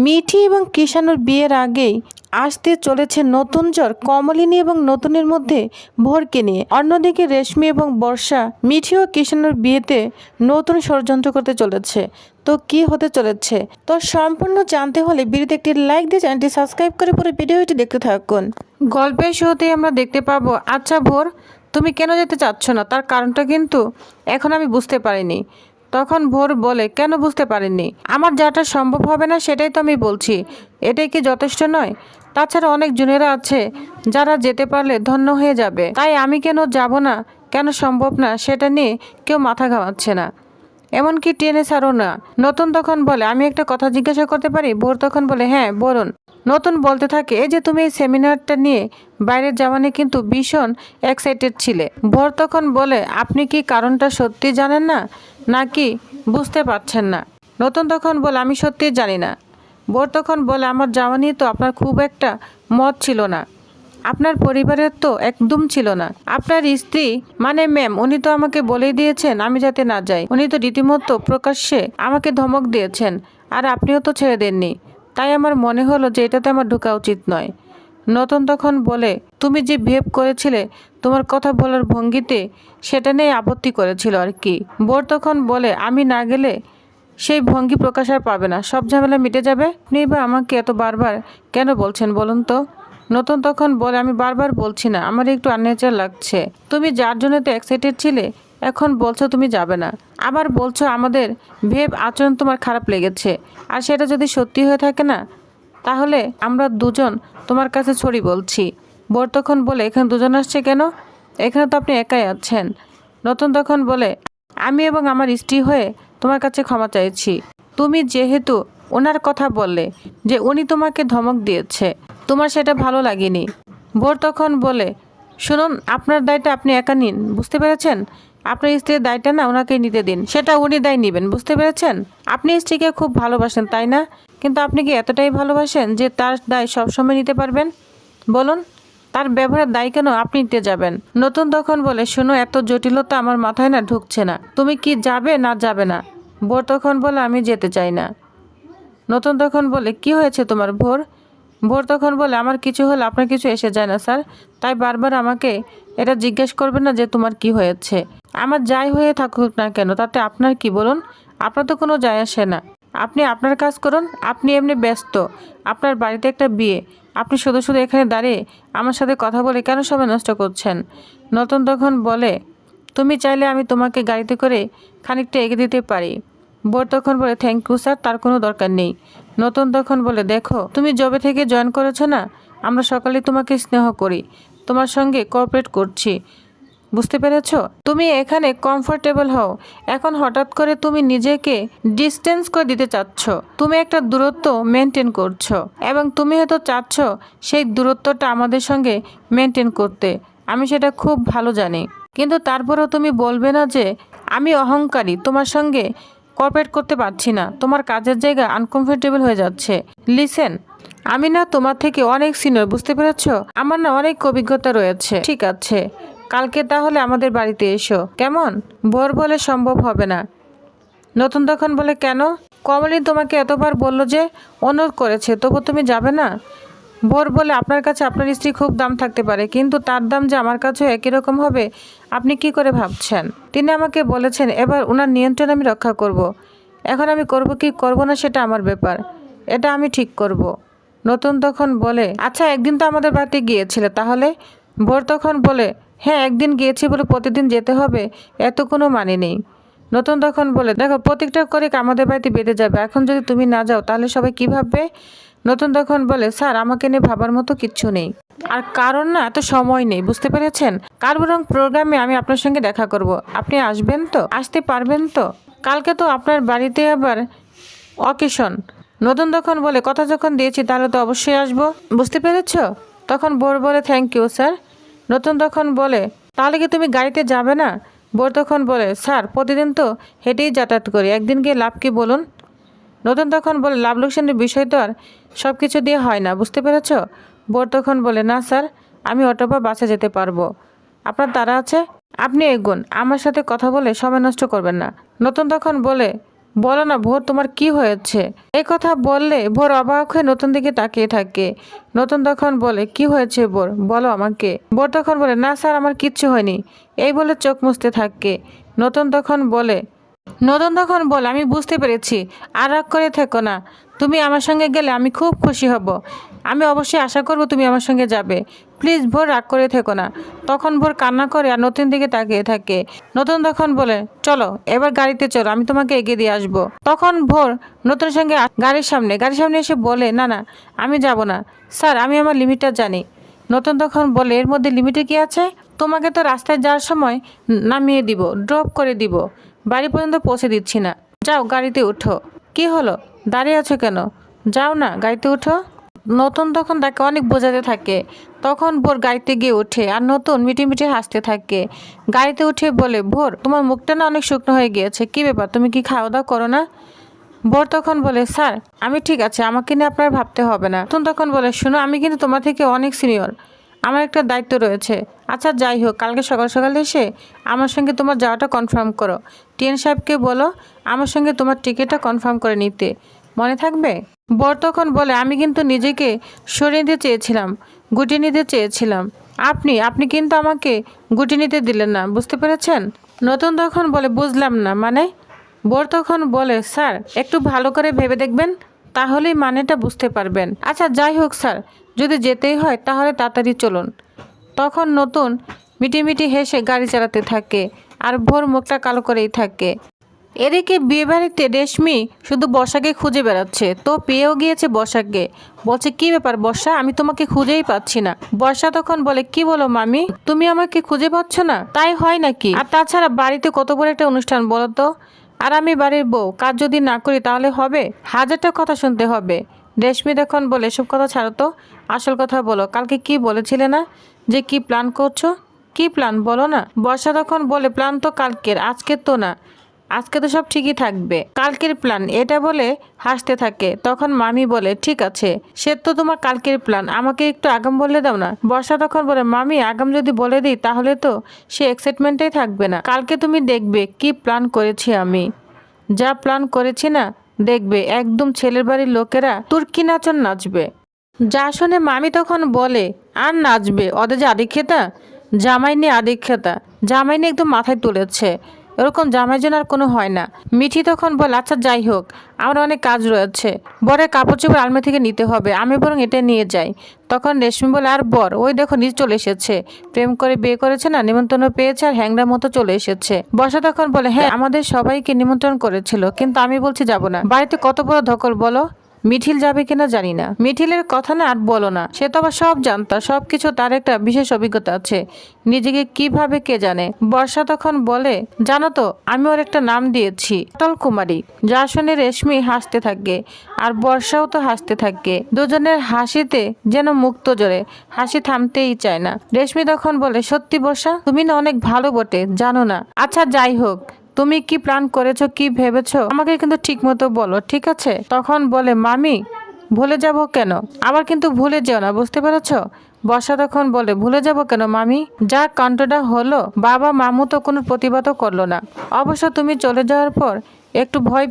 মিঠি এবং কৃষাণুর বিয়ের আগেই আসতে চলেছে নতুন জ্বর কমলিনী এবং নতুনের মধ্যে ভোরকে নিয়ে। অন্যদিকে রেশমি এবং বর্ষা মিঠি ও কৃষাণুর বিয়েতে নতুন ষড়যন্ত্র করতে চলেছে। তো কি হতে চলেছে তো সম্পূর্ণ জানতে হলে ভিডিওতে একটি লাইক দিয়ে চ্যানেলটি সাবস্ক্রাইব করে পুরো ভিডিওটি দেখতে থাকুন। গল্পের শুরুতেই আমরা দেখতে পাবো, আচ্ছা ভোর, তুমি কেন যেতে চাচ্ছ না? তার কারণটা কিন্তু এখন আমি বুঝতে পারিনি। তখন ভোর বলে, কেন বুঝতে পারিনি? আমার যাটা সম্ভব হবে না সেটাই তো আমি বলছি, এটাই কি যথেষ্ট নয়? তাছাড়া অনেক জুনিয়ররা আছে যারা যেতে পারলে ধন্য হয়ে যাবে, তাই আমি কেন যাব না, কেন সম্ভব না সেটা নিয়ে কেউ মাথা ঘামাচ্ছে না, এমনকি টেনে ছাড়ো না। নতুন তখন বলে, আমি একটা কথা জিজ্ঞাসা করতে পারি? ভোর তখন বলে, হ্যাঁ বলুন। নতুন বলতে থাকে, এই যে তুমি এই সেমিনারটা নিয়ে বাইরের যাওয়া নিয়ে কিন্তু ভীষণ এক্সাইটেড ছিলে। ভোর তখন বলে, আপনি কি কারণটা সত্যি জানেন না নাকি বুঝতে পারছেন না? নতুন তখন বলে, আমি সত্যিই জানি না। ভোর তখন বলে, আমার যাওয়া নিয়ে তো আপনার খুব একটা মত ছিল না, আপনার পরিবারের তো একদম ছিল না। আপনার স্ত্রী মানে ম্যাম, উনি তো আমাকে বলেই দিয়েছেন আমি যাতে না যাই। উনি তো রীতিমতো প্রকাশ্যে আমাকে ধমক দিয়েছেন, আর আপনিও তো ছেড়ে দেননি। তাই আমার মনে হলো যে এটাতে আমার ঢোকা উচিত নয়। নতুন তখন বলে, তুমি যে ভেব করেছিলে তোমার কথা বলার ভঙ্গিতে, সেটা নিয়ে আপত্তি করেছিল আর কি। বোর তখন বলে, আমি না গেলে সেই ভঙ্গি প্রকাশ আর পাবে না, সব ঝামেলা মিটে যাবে। আপনি বা আমাকে এত বারবার কেন বলছেন বলুন তো? নতুন তখন বলে, আমি বারবার বলছি না, আমার একটু আননেচার লাগছে। তুমি যার জন্য তো এক্সাইটেড ছিলে, এখন বলছো তুমি যাবে না, আবার বলছো আমাদের ভেব আচরণ তোমার খারাপ লেগেছে। আর সেটা যদি সত্যি হয়ে থাকে না, তাহলে আমরা দুজন তোমার কাছে ছড়ি বলছি। বোর তখন বলে, এখানে দুজন আসছে কেন? এখানে তো আপনি একাই আছেন। নতুন তখন বলে, আমি এবং আমার স্ত্রী হয়ে তোমার কাছে ক্ষমা চাইছি। তুমি যেহেতু ওনার কথা বললে যে উনি তোমাকে ধমক দিয়েছে, তোমার সেটা ভালো লাগেনি। ভোর তখন বলে, শুনুন, আপনার দায়টা আপনি একা নিন, বুঝতে পেরেছেন? আপনার স্ত্রীর দায়টা না ওনাকে নিতে দিন, সেটা উনি দায় নেবেন, বুঝতে পেরেছেন? আপনি স্ত্রীকে খুব ভালোবাসেন তাই না? কিন্তু আপনি কি এতটাই ভালোবাসেন যে তার দায় সবসময় নিতে পারবেন? বলুন, তার ব্যবহারের দায় কেন আপনি নিতে যাবেন? নতুন তখন বলে, শোনো, এত জটিলতা আমার মাথায় না ঢুকছে না, তুমি কি যাবে না যাবে না? ভোর তখন বলে, আমি যেতে চাই না। নতুন তখন বলে, কি হয়েছে তোমার ভোর? ভোর তখন বলে, আমার কিছু হলে আপনার কিছু এসে যায় না স্যার, তাই বারবার আমাকে এটা জিজ্ঞেস করবেন না যে তোমার কি হয়েছে। আমার যাই হয়ে থাকুক না কেন তাতে আপনার কি বলুন? আপনার তো কোনো যায় আসে না, আপনি আপনার কাজ করুন। আপনি এমনি ব্যস্ত, আপনার বাড়িতে একটা বিয়ে, আপনি শুধু শুধু এখানে দাঁড়িয়ে আমার সাথে কথা বলে কেন সময় নষ্ট করছেন? নতুন তখন বলে, তুমি চাইলে আমি তোমাকে গাড়িতে করে খানিকটা এগিয়ে দিতে পারি। বোর তখন বলে, থ্যাংক ইউ স্যার, তার কোনো দরকার নেই। নতুন তখন বলে, দেখো, তুমি জবে থেকে জয়েন করেছো না, আমরা সকালে তোমাকে স্নেহ করি, তোমার সঙ্গে কোঅপারেট করছি, বুঝতে পেরেছো? তুমি এখানে কমফোর্টেবল হও, এখন হঠাৎ করে তুমি নিজেকে ডিস্টেন্স করে দিতে চাচ্ছ, তুমি একটা দূরত্ব মেনটেন করছো, এবং তুমি হয়তো চাচ্ছ সেই দূরত্বটা আমাদের সঙ্গে মেনটেন করতে। আমি সেটা খুব ভালো জানি, কিন্তু তারপরেও তুমি বলবে না যে আমি অহংকারী, তোমার সঙ্গে কোঅপারেট করতে পারছি না, তোমার কাজের জায়গা আনকমফোর্টেবল হয়ে যাচ্ছে। লিসেন, আমি না তোমার থেকে অনেক সিনিয়র, বুঝতে পেরেছো? আমার না অনেক অভিজ্ঞতা রয়েছে। ঠিক আছে, কালকে তাহলে আমাদের বাড়িতে এসো, কেমন? ভোর বলে, সম্ভব হবে না। নতুন তখন বলে, কেন? কমলিনী তোমাকে এতবার বলল যে, অনুরোধ করেছে, তবু তুমি যাবে না? ভোর বলে, আপনার কাছে আপনার স্ত্রী খুব দাম থাকতে পারে, কিন্তু তার দাম যে আমার কাছেও একই রকম হবে আপনি কি করে ভাবছেন? তিনি আমাকে বলেছেন এবার ওনার নিয়ন্ত্রণ আমি রক্ষা করব। এখন আমি করব কি করব না সেটা আমার ব্যাপার, এটা আমি ঠিক করব। নতুন তখন বলে, আচ্ছা একদিন তো আমাদের বাড়িতে গিয়েছিলে তাহলে? ভোর তখন বলে, হ্যাঁ একদিন গিয়েছি বলে প্রতিদিন যেতে হবে এত কোনো মানে নেই। নতুন তখন বলে, দেখো, প্রত্যেকটা করে আমাদের বাড়িতে বেঁধে যাবে, এখন যদি তুমি না যাও তাহলে সবাই কি ভাববে? নতুন তখন বলে, স্যার আমাকে নিয়ে ভাবার মতো কিচ্ছু নেই, আর কারণ না এত সময় নেই, বুঝতে পেরেছেন? কার বরং প্রোগ্রামে আমি আপনার সঙ্গে দেখা করব, আপনি আসবেন তো? আসতে পারবেন তো? কালকে তো আপনার বাড়িতে আবার অকেশন। নতুন তখন বলে, কথা যখন দিয়েছি তাহলে তো অবশ্যই আসবো, বুঝতে পেরেছ? তখন বোর বলে, থ্যাংক ইউ স্যার। নতুন তখন বলে, তাহলে কি তুমি গাড়িতে যাবে না? বোর তখন বলে, স্যার প্রতিদিন তো হেঁটেই যাতায়াত করি, একদিন গিয়ে লাভ কি বলুন? নতুন তখন বলে, লাভ লোকসানের বিষয় তো আর সব কিছু দিয়ে হয় না, বুঝতে পেরেছ? বোর তখন বলে, না স্যার, আমি অটো বা বাসে যেতে পারবো, আপনার তাড়া আছে, আপনি এগুন, আমার সাথে কথা বলে সময় নষ্ট করবেন না। নতুন তখন বলে, বলো না ভোর, তোমার কি হয়েছে? এই কথা বললে ভোর অবাক হয়ে নতুন দিকে তাকিয়ে থাকে। নতুন তখন বলে, কি হয়েছে ভোর, বলো আমাকে। ভোর তখন বলে, না স্যার, আমার কিচ্ছু হয়নি। এই বলে চোখ মুছতে থাকে। নতুন তখন বলে, আমি বুঝতে পেরেছি, আর রাগ করে থেকো না। তুমি আমার সঙ্গে গেলে আমি খুব খুশি হব। আমি অবশ্যই আশা করব তুমি আমার সঙ্গে যাবে। প্লিজ ভোর, রাগ করে থেকো না। তখন ভোর কান্না করে আর নতুন দিকে তাকিয়ে থাকে। নতুন তখন বলে, চলো এবার গাড়িতে চলো, আমি তোমাকে এগিয়ে দিয়ে আসবো। তখন ভোর নতুন সঙ্গে গাড়ির সামনে এসে বলে, না না, আমি যাব না স্যার, আমি আমার লিমিটটা জানি। নতুন তখন বলে, এর মধ্যে লিমিটে কি আছে? তোমাকে তো রাস্তায় যাওয়ার সময় নামিয়ে দিব, ড্রপ করে দিব, বাড়ি পর্যন্ত পৌঁছে দিচ্ছি না। যাও গাড়িতে উঠো। কি হলো, দাঁড়িয়ে আছো কেন? যাও না, গাড়িতে উঠো। নতুন তখন তাকে অনেক বোঝাতে থাকে। তখন ভোর গাড়িতে গিয়ে ওঠে আর নতুন মিটি হাসতে থাকে। গাড়িতে উঠে বলে, ভোর, তোমার মুখটা না অনেক শুকনো হয়ে গিয়েছে, কি ব্যাপার, তুমি কি খাওয়া দাওয়া করো না? ভোর তখন বলে, স্যার আমি ঠিক আছে, আমাকে নিয়ে আপনার ভাবতে হবে না। নতুন তখন বলে, শোনো, আমি কিন্তু তোমার থেকে অনেক সিনিয়র, আমার একটা দায়িত্ব রয়েছে। আচ্ছা যাই হোক, কালকে সকাল সকাল এসে আমার সঙ্গে তোমার যাওয়াটা কনফার্ম করো। টিএন সাহেবকে বলো আমার সঙ্গে তোমার টিকিটটা কনফার্ম করে নিতে, মনে থাকবে? বর তখন বলে, আমি কিন্তু নিজেকে সরিয়ে নিতে চেয়েছিলাম, গুটিয়ে নিতে চেয়েছিলাম। আপনি কিন্তু আমাকে গুটিয়ে নিতে দিলেন না, বুঝতে পেরেছেন? নতুন তখন বলে, বুঝলাম না মানে? বর তখন বলে, স্যার একটু ভালো করে ভেবে দেখবেন, তাহলেই মানেটা বুঝতে পারবেন। আচ্ছা যাই হোক স্যার, যদি যেতেই হয় তাহলে তাড়াতাড়ি চলুন। তখন নতুন মিটি হেসে গাড়ি চালাতে থাকে আর ভোর মুখটা কালো করেই থাকে। এদিকে বিয়েবাড়িতে রেশমি শুধু বর্ষাকে খুঁজে বেড়াচ্ছে, তো পেয়েও গিয়েছে বর্ষাকে। বলছে, কি ব্যাপার বর্ষা, আমি তোমাকে খুঁজেই পাচ্ছি না। বর্ষা তখন বলে, কি বলো মামি, তুমি আমাকে খুঁজে পাচ্ছ না? তাই হয় নাকি? আর তাছাড়া বাড়িতে কত বড় একটা অনুষ্ঠান বলো তো, আর আমি বাড়ির বউ, কাজ যদি না করি তাহলে হবে? হাজারটা কথা শুনতে হবে। রেশমি তখন বলে, এসব কথা ছাড়ো তো, আসল কথা বলো, কালকে কি বলেছিলে না যে কি প্ল্যান করছো? কি প্ল্যান বলো না? বর্ষা তখন বলে, প্ল্যান তো কালকের, আজকের তো না। আজকে তো সব ঠিকই থাকবে, কালকের প্ল্যান, এটা বলে হাসতে থাকে। তখন মামি বলে, ঠিক আছে, সে তো তোমার কালকের প্ল্যান, আমাকে একটু আগাম বলে দাও না। বর্ষা তখন বলে, মামি আগাম যদি বলে দিই তাহলে তো সে এক্সাইটমেন্টেই থাকবে না। কালকে তুমি দেখবে কি প্ল্যান করেছি আমি, যা প্ল্যান করেছি না, দেখবে একদম ছেলের বাড়ির লোকেরা তুর্কি নাচন নাচবে। যা শুনে মামি তখন বলে, আর নাচবে? ওদের যে আদিক্ষেতা, জামাই নিয়ে আদিক্ষেতা, জামাই নিয়ে একদম মাথায় তুলেছে, এরকম জামাই যেন আর কোনো হয় না। মিঠি তখন বলে, আচ্ছা যাই হোক, আমার অনেক কাজ রয়েছে, বরের কাপড় চোপড় আলমারি থেকে নিতে হবে, আমি বরং এটা নিয়ে যাই। তখন রেশমি বলে, আর বর ওই দেখো নিজ চলে এসেছে, প্রেম করে বিয়ে করেছে না, নিমন্ত্রণ পেয়েছে আর হ্যাংরা মতো চলে এসেছে। বর্ষা তখন বলে, হ্যাঁ আমাদের সবাইকে নিমন্ত্রণ করেছিল, কিন্তু আমি বলছি যাব না। বাড়িতে কত বড় ধকল বলো, মিঠিল যাবে কিনা জানি না। মিঠিলের কথা না আর বলো না, সে তো আবার সব জানতা, সবকিছু তার একটা বিশেষ অভিজ্ঞতা আছে, নিজেকে কিভাবে কে জানে। বর্ষা তখন বলে, জানো তো আমি ওর একটা নাম দিয়েছি, অটল কুমারী। যা শুনে রেশমি হাসতে থাকে আর বর্ষাও তো হাসতে থাকে, দুজনের হাসিতে যেন মুক্ত জোরে, হাসি থামতেই চায় না। রেশমি তখন বলে, সত্যি বর্ষা, তুমি না অনেক ভালো বটে, জানো না? আচ্ছা যাই হোক, তুমি কি প্ল্যান করেছো, কি ভেবেছো, আমাকে কিন্তু ঠিক মতো বলো, ঠিক আছে? তখন বলে, মামি ভুলে যাব কেন, আবার কিন্তু ভুলে যেও না, বুঝতে পেরেছো? বর্ষা তখন বলে, ভুলে যাব কেন মামি, যা কাণ্ডটা হলো, বাবা মামু তো কোনো প্রতিবাদও করলো না। অবশ্য তুমি চলে যাওয়ার পর একটু ভয়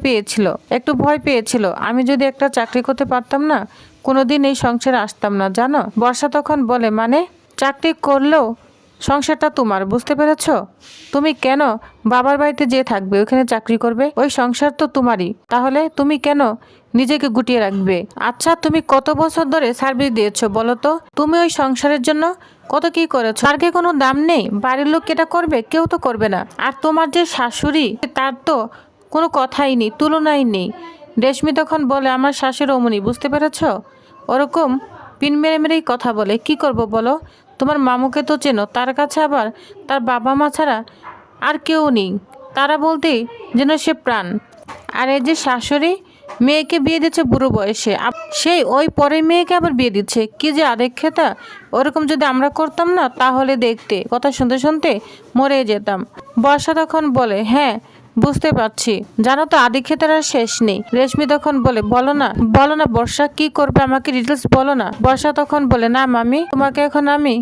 পেয়েছিল, আমি যদি একটা চাকরি করতে পারতাম না, কোনোদিন এই সংসারে আসতাম না, জানো? বর্ষা তখন বলে, মানে? চাকরি করলেও সংসারটা তোমার, বুঝতে পেরেছ? তুমি কেন বাবার বাড়িতে যেয়ে থাকবে, ওখানে চাকরি করবে? ওই সংসার তো তোমারই, তাহলে তুমি কেন নিজেকে গুটিয়ে রাখবে? আচ্ছা তুমি কত বছর ধরে সার্ভিস দিয়েছো বলো তো, তুমি ওই সংসারের জন্য কত কি করেছো, তার কি কোনো দাম নেই? বাড়ির লোক এটা করবে? কেউ তো করবে না। আর তোমার যে শাশুড়ি, তার তো কোনো কথাই নেই, তুলনাই নেই। রেশমি তখন বলে, আমার শাশুড়ি অমনি, বুঝতে পেরেছ? ওরকম পিন মেরেই কথা বলে, কি করব বলো? তোমার মামুকে তো চেনো, তার কাছে আবার তার বাবা মা ছাড়া আর কেউ নেই, তারা বলতেই যেন সে প্রাণ। আর এই যে শাশুড়ি, মেয়েকে বিয়ে দিচ্ছে বুড়ো বয়সে, সেই ওই পরে মেয়েকে আবার বিয়ে দিচ্ছে, কি যে আদিক্ষেতা। ওরকম যদি আমরা করতাম না, তাহলে দেখতে কথা শুনতে শুনতে মরে যেতাম। বর্ষা তখন বলে, হ্যাঁ বুঝতে পারছি, জানো তো আদিক্ষেতার আর শেষ নেই। রেশমি তখন বলে, বলো না বর্ষা, কি করবে আমাকে ডিটেলস বলো না। বর্ষা তখন বলে, না মামি, তোমাকে এখন আমি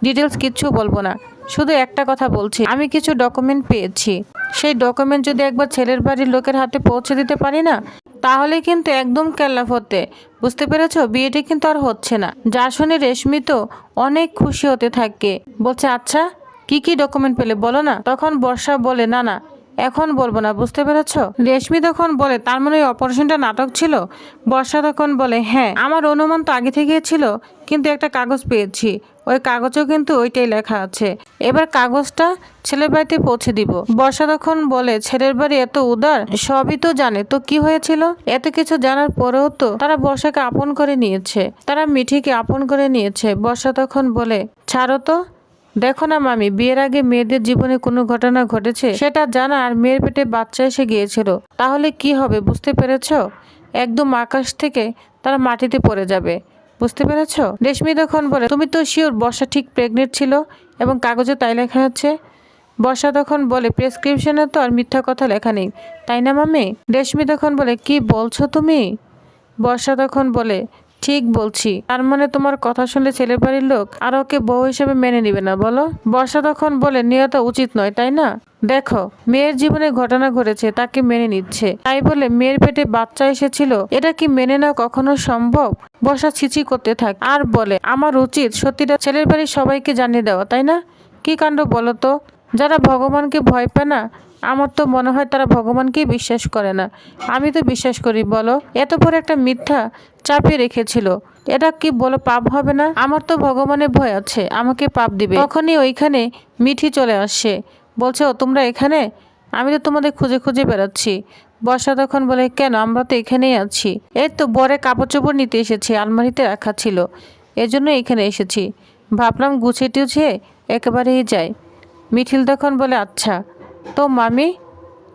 ডিটেলস কিচ্ছু বলবো না, শুধু একটা কথা বলছি, আমি কিছু ডকুমেন্ট পেয়েছি। সেই ডকুমেন্ট যদি একবার ছেলের বাড়ির লোকের হাতে পৌঁছে দিতে পারি না, তাহলে কিন্তু একদম কেল্লাফ হতে, বুঝতে পেরেছো? বিয়েটা কিন্তু আর হচ্ছে না। যা শুনে রেশমি তো অনেক খুশি হতে থাকে। বলছে আচ্ছা কি কি ডকুমেন্ট পেলে বলো না। তখন বর্ষা বলে না না এখন বলবো না, বুঝতে পেরেছো? রেশমি তখন বলে তার মানে ওই অপারেশনটা নাটক ছিল? বর্ষা তখন বলে হ্যাঁ, আমার অনুমান তো আগে থেকেই ছিল, কিন্তু একটা কাগজ পেয়েছি, ওই কাগজেও কিন্তু ওইটাই লেখা আছে। এবার কাগজটা ছেলের বাড়িতে পৌঁছে দিব। বর্ষা তখন বলে ছেলের বাড়ি এত উদার, সবই তো জানে, তো কি হয়েছিল? এত কিছু জানার পরেও তো তারা বর্ষাকে আপন করে নিয়েছে, তারা মিঠিকে আপন করে নিয়েছে। বর্ষা তখন বলে ছাড়ো তো, দেখো না মামি, বিয়ের আগে মেয়েদের জীবনে কোনো ঘটনা ঘটেছে সেটা জানা, আর মেয়ের পেটে বাচ্চা এসে গিয়েছিল, তাহলে কি হবে বুঝতে পেরেছো? একদম আকাশ থেকে তারা মাটিতে পড়ে যাবে, বুঝতে পেরেছো? রেশমি তখন বলে তুমি তো শিওর বর্ষা ঠিক প্রেগনেন্ট ছিল এবং কাগজে তাই লেখা আছে? বর্ষা তখন বলে প্রেসক্রিপশনে তো আর মিথ্যা কথা লেখা নেই, তাই না মামি? রেশমি তখন বলে কি বলছো তুমি? বর্ষা তখন বলে ঠিক বলছি, তার মানে তোমার কথা শুনলে ছেলের বাড়ির লোক আর ওকে বউ হিসেবে মেনে নিবে না বলো? বর্ষা তখন বলে নেওয়া তো উচিত নয়, তাই না? দেখো মেয়ের জীবনে ঘটনা ঘটেছে, তাকে মেনে নিচ্ছে, তাই বলে মেয়ের পেটে বাচ্চা এসেছিল এটা কি মেনে নেওয়া কখনো সম্ভব? বর্ষা ছিছি করতে থাকে আর বলে আমার উচিত সত্যিটা ছেলের বাড়ির সবাইকে জানিয়ে দেওয়া, তাই না? কি কাণ্ড বলো তো, যারা ভগবানকে ভয় পায় না, আমার তো মনে হয় তারা ভগবানকেই বিশ্বাস করে না। আমি তো বিশ্বাস করি, বলো? এত বড় একটা মিথ্যা চাপিয়ে রেখেছিল, এটা কি বলো পাপ হবে না? আমার তো ভগবানের ভয় আছে, আমাকে পাপ দিবে। তখনই ওইখানে মিঠি চলে আসে, বলছে ও তোমরা এখানে? আমি তো তোমাদের খুঁজে খুঁজে বেড়াচ্ছি। বর্ষা তখন বলে কেন, আমরা তো এখানেই আছি, এই তো বরে কাপড় চোপড় নিতে এসেছি, আলমারিতে রাখা ছিল, এজন্য এখানে এসেছি, ভাবলাম গুছিয়ে টুছিয়ে একেবারেই যাই। মিঠিল তখন বলে আচ্ছা তো মামি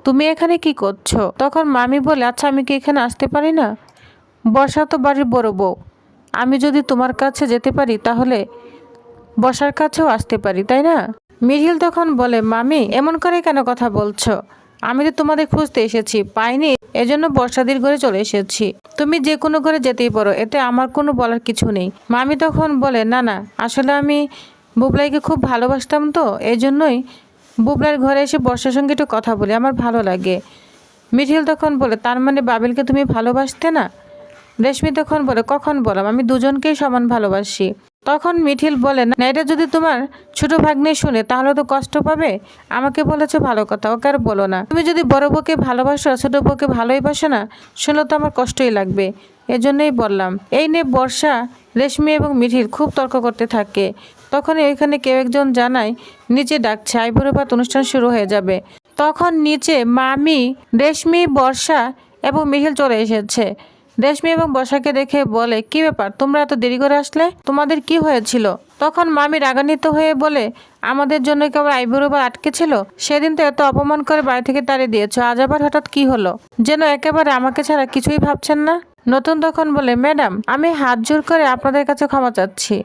তুমি এখানে কি করছো? তখন মামি বলে আচ্ছা আমি কি এখানে আসতে পারি না? বর্ষা তো বাড়ির বড় বউ, আমি যদি তোমার কাছে যেতে পারি তাহলে বর্ষার কাছেও আসতে পারি, তাই না? মিঠিল তখন বলে মামি এমন করে কেন কথা বলছো? আমি তো তোমাদের খুঁজতে এসেছি, পাইনি, এজন্য বর্ষাদির ঘরে চলে এসেছি। তুমি যে কোনো ঘরে যেতেই পারো, এতে আমার কোনো বলার কিছু নেই। মামি তখন বলে না না, আসলে আমি বুবলাইকে খুব ভালোবাসতাম, তো এই জন্যই বুবলার ঘরে এসে বর্ষার সঙ্গে একটু কথা বলি, আমার ভালো লাগে। মিঠিল তখন বলে তার মানে বাবিলকে তুমি ভালোবাসতে না? রেশমি তখন বলে কখন বললাম, আমি দুজনকেই সমান ভালোবাসি। তখন মিঠিল বলে না এটা যদি তোমার ছোট ভাগ্নে শুনে তাহলে তো কষ্ট পাবে, আমাকে বলেছে ভালো কথা, ওকে আর বলো না। তুমি যদি বড় বউকে ভালোবাসো ছোট বউকে ভালোই বাসো না, শুনলে তো আমার কষ্টই লাগবে, এজন্যই বললাম। এই নিয়ে বর্ষা, রেশমি এবং মিঠিল খুব তর্ক করতে থাকে। তখনই ওইখানে কেউ একজন জানায় নিচে ডাকছে, আইবুড়ো ভাত অনুষ্ঠান শুরু হয়ে যাবে। তখন নিচে মামি, রেশমি, বর্ষা এবং মিঠিল চলে এসেছে। রেশমি এবং বর্ষাকে দেখে বলে কি ব্যাপার, তোমরা এত দেরি করে আসলে, তোমাদের কি হয়েছিল? তখন মামি রাগান্বিত হয়ে বলে আমাদের জন্য কি আবার আইবুড়ো ভাত আটকে ছিল? সেদিন তো এত অপমান করে বাড়ি থেকে তাড়িয়ে দিয়েছো, আজ আবার হঠাৎ কি হলো? যেন একেবারে আমাকে ছাড়া কিছুই ভাবছেন না। নতুন তখন বলে ম্যাডাম আমি হাত জোর করে আপনাদের কাছে ক্ষমা চাচ্ছি,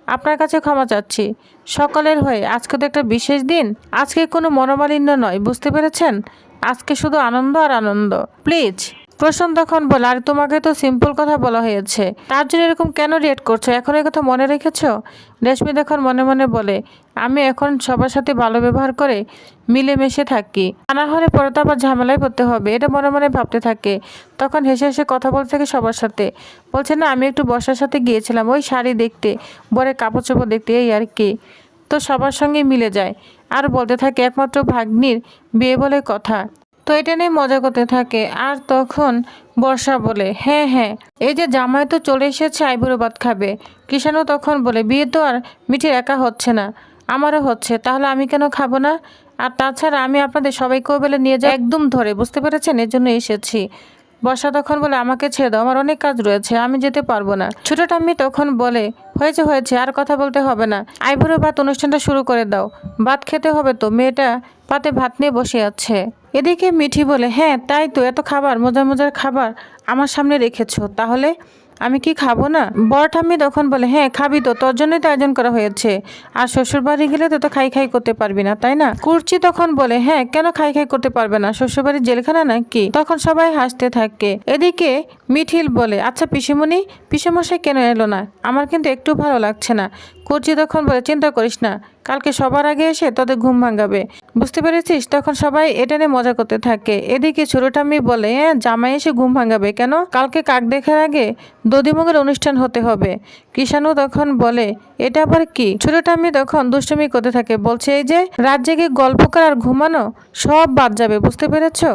আপনার কাছে ক্ষমা চাচ্ছি সকলের হয়ে। আজকে তো একটা বিশেষ দিন, আজকে কোনো মনোমালিন্য নয়, বুঝতে পেরেছেন? আজকে শুধু আনন্দ আর আনন্দ, প্লিজ। প্রশ্ন তখন বলে আর তোমাকে তো সিম্পল কথা বলা হয়েছে, তার জন্য এরকম কেন রিয়েক্ট করছো, এখন এই কথা মনে রেখেছো? রেশমি তখন মনে মনে বলে আমি এখন সবার সাথে ভালো ব্যবহার করে মিলেমিশে থাকি, তা না হলে পরে তো আবার ঝামেলায় পড়তে হবে, এটা মনে মনে ভাবতে থাকে। তখন হেসে হেসে কথা বলতে থাকে সবার সাথে, বলছে না আমি একটু বর্ষার সাথে গিয়েছিলাম ওই শাড়ি দেখতে, বরে কাপড় চোপড় দেখতে, এই আর কি, তো সবার সঙ্গে মিলে যায়। আর বলতে থাকে একমাত্র ভাগ্নির বিয়ে বলে কথা, তো এটা নিয়ে মজা করতে থাকে। আর তখন বর্ষা বলে হ্যাঁ হ্যাঁ, এই যে জামাই তো চলে এসেছে আইবুড়ো ভাত খাবে। কৃষাণু তখন বলে বিয়ে তো আর মিঠির একা হচ্ছে না, আমারও হচ্ছে, তাহলে আমি কেন খাবো না? আর তাছাড়া আমি আপনাদের সবাইকেও বেলে নিয়ে যাই একদম ধরে, বুঝতে পেরেছেন? এর জন্য এসেছি। বর্ষা তখন বলে আমাকে ছেড়ে দাও, আমার অনেক কাজ রয়েছে, আমি যেতে পারবো না। ছোট ঠাম্মি তখন বলে হয়েছে হয়েছে, আর কথা বলতে হবে না, আইবুড়ো ভাত অনুষ্ঠানটা শুরু করে দাও, ভাত খেতে হবে তো, মেয়েটা পাতে ভাত নিয়ে বসে আছে। এদিকে মিঠি বলে হ্যাঁ তাই তো, এত খাবার, মজার মজার খাবার আমার সামনে রেখেছো, তাহলে আমি কি খাবো না? বড় ঠাম্মি তখন বলে হ্যাঁ খাবি তো, তোর জন্যই তো আয়োজন করা হয়েছে, আর শ্বশুর বাড়ি গেলে তো খাই খাই করতে পারবি না, তাই না? কুর্চি তখন বলে হ্যাঁ কেন খাই খাই করতে পারবে না, শ্বশুর বাড়ির জেলখানা নাকি? তখন সবাই হাসতে থাকে। এদিকে মিঠিল বলে আচ্ছা পিসিমণি, পিসেমশাই কেন এলো না, আমার কিন্তু একটু ভালো লাগছে না। কুর্চি তখন বলে চিন্তা করিস না, কালকে সবার আগে এসে তোদের ঘুম ভাঙাবে, বুঝতে পেরেছিস? তখন সবাই এটা নিয়ে মজা করতে থাকে। এদিকে ছোটটাম্মি বলে, হ্যাঁ জামাই এসে ঘুম ভাঙাবে কেন? কালকে কাক দেখার আগে দধিমুখের অনুষ্ঠান হতে হবে। কৃষাণু তখন বলে, এটা আবার কি? ছোটটাম্মি তখন দুষ্টুমি করতে থাকে, বলছে এই যে রাত জেগে গল্প করা আর ঘুমানো সব বাদ যাবে, বুঝতে পেরেছো?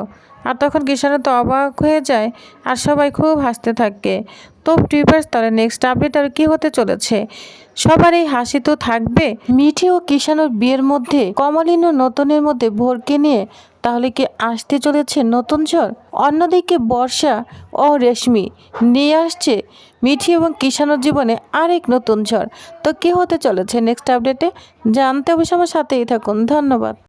আর তখন কৃষাণু তো অবাক হয়ে যায় আর সবাই খুব হাসতে থাকে। তো টিউবার্স, তাহলে নেক্সট আপডেট আর কি হতে চলেছে? সবার এই হাসি তো থাকবে। মিঠি ও কৃষাণুর বিয়ের মধ্যে কমলিন ও নতুনের মধ্যে ভোরকে নিয়ে তাহলে কি আসতে চলেছে নতুন ঝড়? অন্যদিকে বর্ষা ও রেশমি নিয়ে আসছে মিঠি এবং কৃষাণুর জীবনে আরেক নতুন ঝড়। তো কি হতে চলেছে নেক্সট আপডেটে জানতে অবশ্যই আমার সাথেই থাকুন। ধন্যবাদ।